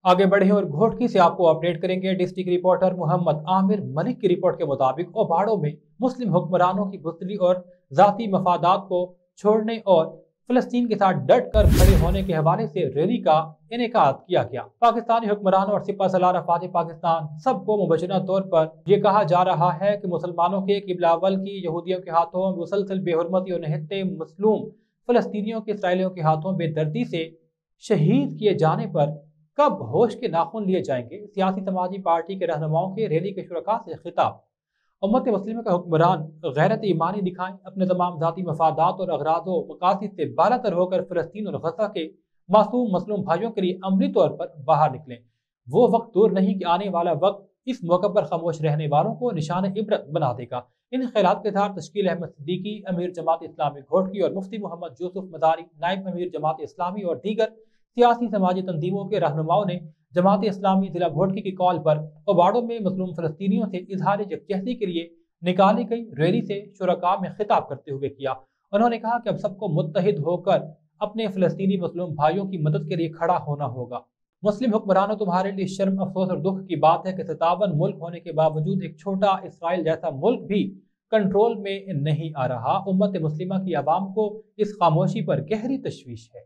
आगे बढ़े और घोटकी से आपको अपडेट करेंगे। डिस्ट्रिक्ट रिपोर्टर मोहम्मद आमिर मलिक की रिपोर्ट के मुताबिक ओबाड़ो में मुस्लिम हुक्मरानों की बुज़दिली और ज़ाती मफादात को छोड़ने और फ़लस्तीन के साथ डट कर खड़े होने के हवाले से रैली का इनेकाद किया गया। पाकिस्तानी हुक्मरानों और सिपह सलार फ़ाते पाकिस्तान सबको मुबैना तौर पर यह कहा जा रहा है कि मुसलमानों के क़िबला अव्वल की यहूदियों के हाथों मुसलसल बेहुरमती और निहत्ते मसलूम फ़लस्तीनियों के इसराइलियों के हाथों बेदर्दी से शहीद किए जाने पर कब होश के नाखून लिए जाएंगे। सियासी समाजी पार्टी के रहनुमाओं के रैली के शुरका से खिताब। उम्मत मुस्लिम का हुक्मरान गैरत ईमानी दिखाएं, अपने तमाम ज़ाती मफादात और अगराज़ व मकासद से बालातर होकर फ़लस्तीन और गज़ा के मासूम मसलूम भाइयों के लिए अमली तौर पर बाहर निकलें। वो वक्त दूर नहीं कि आने वाला वक्त इस मौके पर खामोश रहने वालों को निशान इबरत बना देगा। इन ख्यालात के साथ तश्कील अहमद सिद्दीकी, अमीर जमात इस्लामी घोटकी और मुफ्ती मोहम्मद यूसुफ मदारी, नायब अमीर जमात इस्लामी और दीगर सियासी समाजी तंजीमों के रहनुमाओं ने जमात इस्लामी जिला घोटकी की कॉल पर ओबाड़ो में मसलूम फ़लस्तीनियों से इजहार यकजहती के लिए निकाली गई रैली से शुरका में खिताब करते हुए किया। उन्होंने कहा कि अब सबको मुत्तहिद होकर अपने फ़लस्तीनी मसलूम भाइयों की मदद के लिए खड़ा होना होगा। मुस्लिम हुक्मरानों, तुम्हारे लिए शर्म, अफसोस और दुख की बात है कि 57 मुल्क होने के बावजूद एक छोटा इसराइल जैसा मुल्क भी कंट्रोल में नहीं आ रहा। उम्मत मुस्लिमा की आवाम को इस खामोशी पर गहरी तशवीश है।